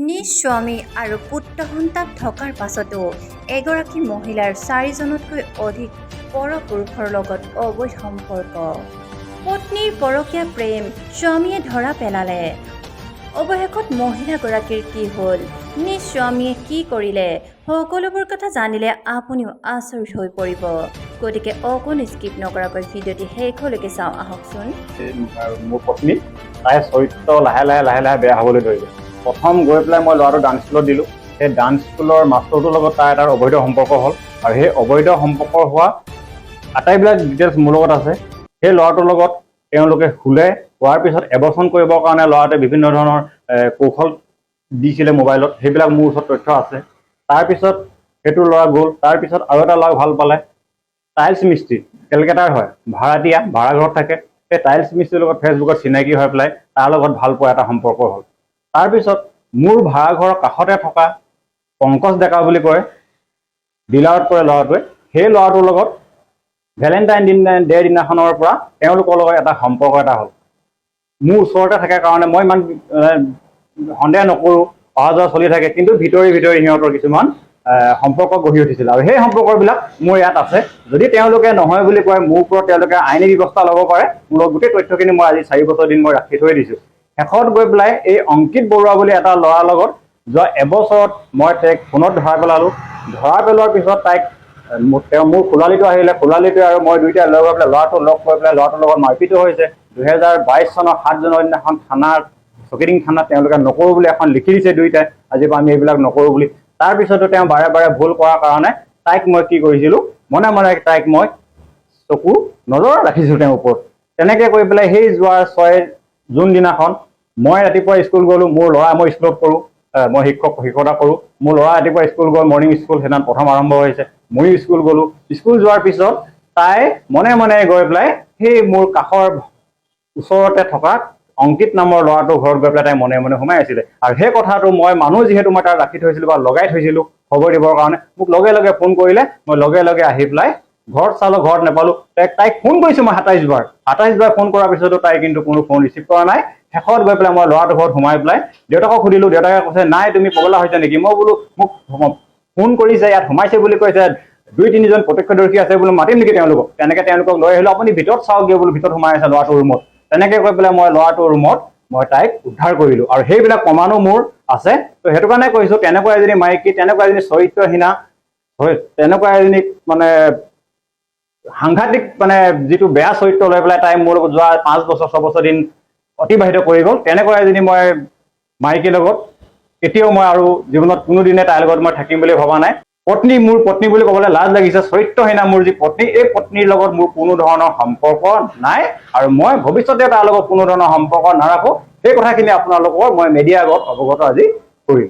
নিজ স্বামী আৰু পুত্ৰ সন্তান থকাৰ পাছতো এগৰাকী মহিলাৰ 4জনতকৈ অধিক পৰপুৰুষৰ লগত অবৈধ সম্পৰ্ক। পত্নীৰ পৰকীয়া প্ৰেম স্বামীয়ে ধৰা পেলালে। অৱশেষত মহিলাগৰাকীৰ কি হ'ল, নিজ স্বামীয়ে কি কৰিলে, সকলোবোৰ কথা জানিলে আপুনিও আচৰিত হৈ পৰিব। গতিকে অকণ স্কিপ নকৰাকৈ ভিডিঅ'টি শেষলৈকে চাওঁ আহকচোন। মোৰ পত্নী তাই চৰিত্ৰ লাহে লাহে বেয়া হ'বলৈ ধৰিলে। প্ৰথম গৈ পেলাই মই ল'ৰাটো ডান্স স্কুলত দিলোঁ। সেই ডান্স স্কুলৰ মাষ্টৰটোৰ লগত তাই এটা অবৈধ সম্পৰ্ক হ'ল আৰু সেই অবৈধ সম্পৰ্ক হোৱা আটাইবিলাক ডিটেইলছ মোৰ লগত আছে। সেই ল'ৰাটোৰ লগত তেওঁলোকে শুলে, হোৱাৰ পিছত এবচন কৰিবৰ কাৰণে ল'ৰাটোৱে বিভিন্ন ধৰণৰ কৌশল দিছিলে মোবাইলত, সেইবিলাক মোৰ ওচৰত তথ্য আছে। তাৰপিছত সেইটো ল'ৰা গ'ল। তাৰপিছত আৰু এটা ল'ৰাক ভাল পালে, টাইলছ মিস্ত্ৰী, কেলকাতাৰ হয়, ভাড়াতীয়া, ভাড়াঘৰত থাকে। সেই টাইলছ মিস্ত্ৰীৰ লগত ফেচবুকত চিনাকি হৈ পেলাই তাৰ লগত ভাল পোৱা এটা সম্পৰ্ক হ'ল। তাৰপিছত মোৰ ভাড়াঘৰৰ কাষতে থকা পংকজ ডেকা বুলি কয়, ডিলাৰত কৰে ল'ৰাটোৱে, সেই ল'ৰাটোৰ লগত ভেলেণ্টাইন ডে দিনাখনৰ পৰা তেওঁলোকৰ লগত এটা সম্পৰ্ক এটা হ'ল। মোৰ ওচৰতে থাকে কাৰণে মই ইমান সন্দেহ নকৰোঁ, অহা যোৱা চলি থাকে, কিন্তু ভিতৰি সিহঁতৰ কিছুমান সম্পৰ্ক গঢ়ি উঠিছিল আৰু সেই সম্পৰ্কবিলাক মোৰ ইয়াত আছে। যদি তেওঁলোকে নহয় বুলি কয়, মোৰ ওপৰত তেওঁলোকে আইনী ব্যৱস্থা ল'ব পাৰে। মোৰ গোটেই তথ্যখিনি মই আজি 4 বছৰ দিন মই ৰাখি থৈ দিছোঁ। শেষত গৈ পেলাই এই অংকিত বৰুৱা বুলি এটা ল'ৰাৰ লগত যোৱা এবছৰত মই তাইক ফোনত ধৰা পেলালোঁ। ধৰা পেলোৱাৰ পিছত তাইক মোৰ খোলালিটো আহিলে, খোলালিটোৱে আৰু মই দুয়োটাই লগ হৈ পেলাই ল'ৰাটো লগ কৰি পেলাই ল'ৰাটোৰ লগত মাৰপিটো হৈছে। 2022 চনৰ 7 জানুৱাৰী দিনাখন থানাত চকিডিং থানাত তেওঁলোকে নকৰোঁ বুলি এখন লিখি দিছে দুয়োটাই, আজিৰ পৰা আমি এইবিলাক নকৰোঁ বুলি। তাৰপিছতো তেওঁ বাৰে ভুল কৰাৰ কাৰণে তাইক মই কি কৰিছিলোঁ, মনে তাইক মই চকু নজৰ ৰাখিছোঁ তেওঁৰ ওপৰত। তেনেকৈ কৰি পেলাই সেই যোৱা 6 জুন দিনাখন মই ৰাতিপুৱা স্কুল গ'লোঁ। মোৰ ল'ৰা, মই স্কুলত কৰোঁ, মই শিক্ষকতা কৰোঁ। মোৰ ল'ৰা ৰাতিপুৱা স্কুল গ'ল, মৰ্ণিং স্কুল সেইদিনা প্ৰথম আৰম্ভ হৈছে। ময়ো স্কুল গ'লোঁ। স্কুল যোৱাৰ পিছত তাই মনে গৈ পেলাই সেই মোৰ কাষৰ ওচৰতে থকা অংকিত নামৰ ল'ৰাটোৰ ঘৰত গৈ পেলাই তাই মনে সোমাই আছিলে। আৰু সেই কথাটো মই মানুহ যিহেতু মই তাত ৰাখি থৈছিলোঁ বা লগাই থৈছিলোঁ খবৰ দিবৰ কাৰণে, মোক লগে ফোন কৰিলে। মই লগে আহি পেলাই ঘৰত চালোঁ, ঘৰত নাপালোঁ। তাইক ফোন কৰিছোঁ মই 27 বাৰ ফোন কৰাৰ পিছতো তাই কিন্তু কোনো ফোন ৰিচিভ কৰা নাই। শেষত গৈ পেলাই মই ল'ৰাটোৰ ঘৰত সোমাই পেলাই দেউতাকক সুধিলোঁ। দেউতাকে কৈছে, নাই তুমি পগলা হৈছে নেকি? মই বোলো মোক ফোন কৰিছে, ইয়াত সোমাইছে বুলি কৈছে, 2-3জন প্ৰত্যক্ষদৰ্শী আছে বোলো, মাতিম নেকি তেওঁলোকক? তেনেকৈ তেওঁলোকক লৈ আহিলোঁ। আপুনি ভিতৰত চাওকগৈ বোলো, ভিতৰত সোমাই আছে ল'ৰাটোৰ ৰুমত। তেনেকৈ কৈ পেলাই মই ল'ৰাটোৰ ৰুমত মই তাইক উদ্ধাৰ কৰিলোঁ আৰু সেইবিলাক প্ৰমাণো মোৰ আছে। তো সেইটো কাৰণে কৈছোঁ, তেনেকুৱা এজনী মাইকী, তেনেকুৱা এজনী চৰিত্ৰহীনা, তেনেকুৱা এজনী মানে সাংঘাতিক যিটো বেয়া চৰিত্ৰ লৈ পেলাই তাই মোৰ লগত যোৱা 5 বছৰ 6 বছৰ দিন অতিবাহিত কৰি গ'ল। তেনেকুৱা এজনী মই মাইকীৰ লগত কেতিয়াও মই আৰু জীৱনত কোনোদিনে তাইৰ লগত মই থাকিম বুলি ভবা নাই। মোৰ পত্নী বুলি ক'বলৈ লাজ লাগিছে। চৰিত্ৰহীনা মোৰ যি পত্নী, এই পত্নীৰ লগত মোৰ কোনো ধৰণৰ সম্পৰ্ক নাই আৰু মই ভৱিষ্যতে তাৰ লগত কোনো ধৰণৰ সম্পৰ্ক নাৰাখোঁ। সেই কথাখিনি আপোনালোকৰ মই মিডিয়াৰ আগত অৱগত আজি কৰিম।